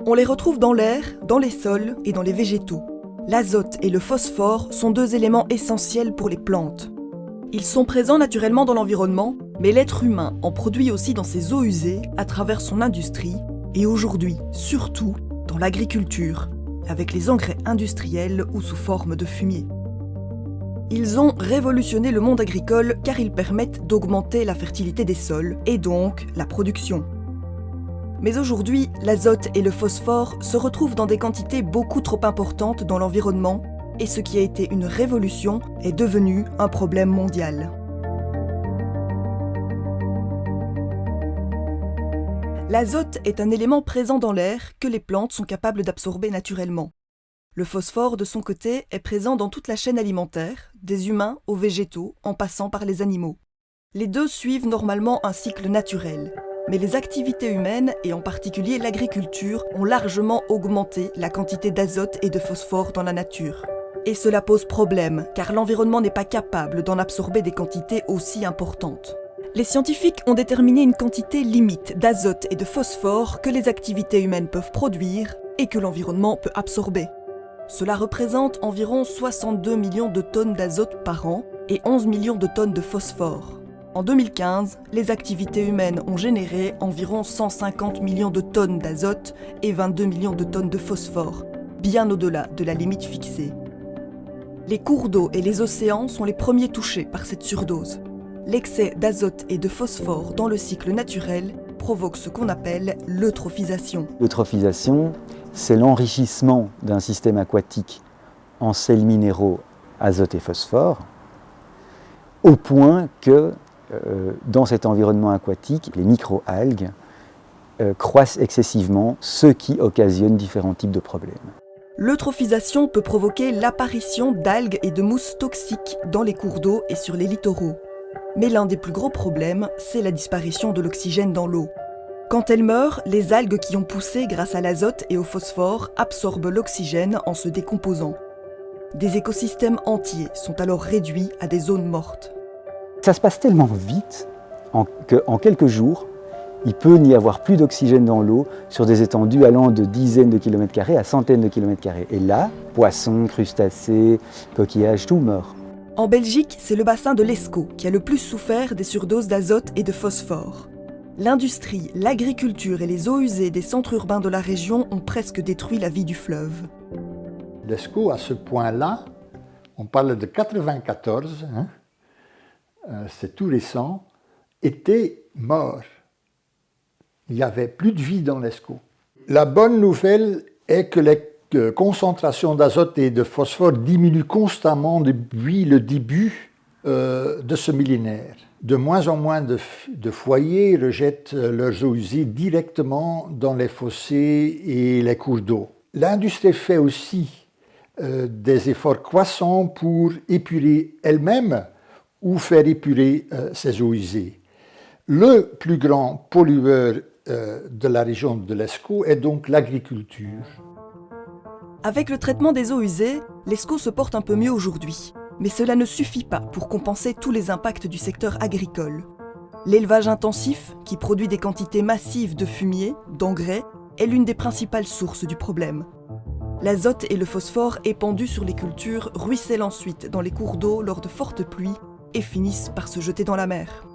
On les retrouve dans l'air, dans les sols et dans les végétaux. L'azote et le phosphore sont deux éléments essentiels pour les plantes. Ils sont présents naturellement dans l'environnement, mais l'être humain en produit aussi dans ses eaux usées, à travers son industrie, et aujourd'hui, surtout, dans l'agriculture, avec les engrais industriels ou sous forme de fumier. Ils ont révolutionné le monde agricole car ils permettent d'augmenter la fertilité des sols et donc la production. Mais aujourd'hui, l'azote et le phosphore se retrouvent dans des quantités beaucoup trop importantes dans l'environnement et ce qui a été une révolution est devenu un problème mondial. L'azote est un élément présent dans l'air que les plantes sont capables d'absorber naturellement. Le phosphore, de son côté, est présent dans toute la chaîne alimentaire, des humains aux végétaux, en passant par les animaux. Les deux suivent normalement un cycle naturel, mais les activités humaines, et en particulier l'agriculture, ont largement augmenté la quantité d'azote et de phosphore dans la nature. Et cela pose problème, car l'environnement n'est pas capable d'en absorber des quantités aussi importantes. Les scientifiques ont déterminé une quantité limite d'azote et de phosphore que les activités humaines peuvent produire et que l'environnement peut absorber. Cela représente environ 62 millions de tonnes d'azote par an et 11 millions de tonnes de phosphore. En 2015, les activités humaines ont généré environ 150 millions de tonnes d'azote et 22 millions de tonnes de phosphore, bien au-delà de la limite fixée. Les cours d'eau et les océans sont les premiers touchés par cette surdose. L'excès d'azote et de phosphore dans le cycle naturel provoque ce qu'on appelle l'eutrophisation. L'eutrophisation, c'est l'enrichissement d'un système aquatique en sels minéraux, azote et phosphore, au point que dans cet environnement aquatique, les microalgues croissent excessivement, ce qui occasionne différents types de problèmes. L'eutrophisation peut provoquer l'apparition d'algues et de mousses toxiques dans les cours d'eau et sur les littoraux. Mais l'un des plus gros problèmes, c'est la disparition de l'oxygène dans l'eau. Quand elles meurent, les algues qui ont poussé grâce à l'azote et au phosphore absorbent l'oxygène en se décomposant. Des écosystèmes entiers sont alors réduits à des zones mortes. Ça se passe tellement vite qu'en quelques jours, il peut n'y avoir plus d'oxygène dans l'eau sur des étendues allant de dizaines de kilomètres carrés à centaines de kilomètres carrés. Et là, poissons, crustacés, coquillages, tout meurt. En Belgique, c'est le bassin de l'Escaut qui a le plus souffert des surdoses d'azote et de phosphore. L'industrie, l'agriculture et les eaux usées des centres urbains de la région ont presque détruit la vie du fleuve. L'Escaut, à ce point-là, on parle de 94, c'est tout récent, était mort. Il n'y avait plus de vie dans l'Escaut. La bonne nouvelle est que les concentrations d'azote et de phosphore diminuent constamment depuis le début de ce millénaire. De moins en moins de foyers rejettent leurs eaux usées directement dans les fossés et les cours d'eau. L'industrie fait aussi des efforts croissants pour épurer elle-même ou faire épurer ses eaux usées. Le plus grand pollueur de la région de l'Escaut est donc l'agriculture. Avec le traitement des eaux usées, l'Escaut se porte un peu mieux aujourd'hui. Mais cela ne suffit pas pour compenser tous les impacts du secteur agricole. L'élevage intensif, qui produit des quantités massives de fumier, d'engrais, est l'une des principales sources du problème. L'azote et le phosphore épandus sur les cultures ruissellent ensuite dans les cours d'eau lors de fortes pluies et finissent par se jeter dans la mer.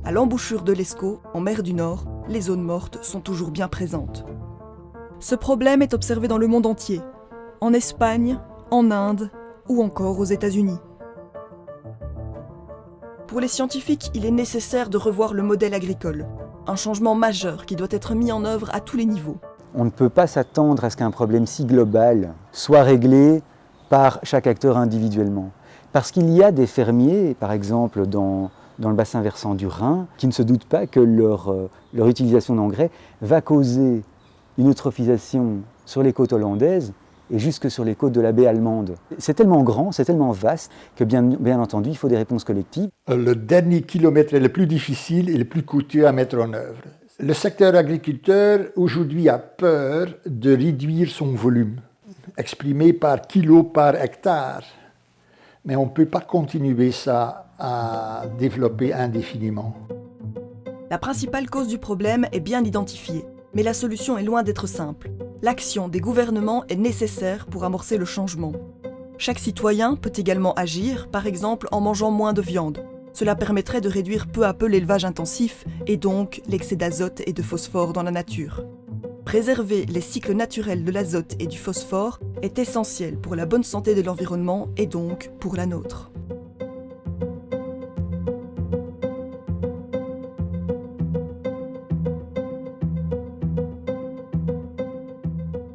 À l'embouchure de l'Escaut, en mer du Nord, les zones mortes sont toujours bien présentes. Ce problème est observé dans le monde entier, en Espagne, en Inde ou encore aux États-Unis. Pour les scientifiques, il est nécessaire de revoir le modèle agricole, un changement majeur qui doit être mis en œuvre à tous les niveaux. On ne peut pas s'attendre à ce qu'un problème si global soit réglé par chaque acteur individuellement. Parce qu'il y a des fermiers, par exemple dans le bassin versant du Rhin, qui ne se doutent pas que leur utilisation d'engrais va causer une eutrophisation sur les côtes hollandaises et jusque sur les côtes de la baie allemande. C'est tellement grand, c'est tellement vaste que bien entendu, il faut des réponses collectives. Le dernier kilomètre est le plus difficile et le plus coûteux à mettre en œuvre. Le secteur agriculteur aujourd'hui a peur de réduire son volume, exprimé par kilo par hectare. Mais on ne peut pas continuer ça à développer indéfiniment. La principale cause du problème est bien identifiée, mais la solution est loin d'être simple. L'action des gouvernements est nécessaire pour amorcer le changement. Chaque citoyen peut également agir, par exemple en mangeant moins de viande. Cela permettrait de réduire peu à peu l'élevage intensif et donc l'excès d'azote et de phosphore dans la nature. Préserver les cycles naturels de l'azote et du phosphore est essentiel pour la bonne santé de l'environnement et donc pour la nôtre.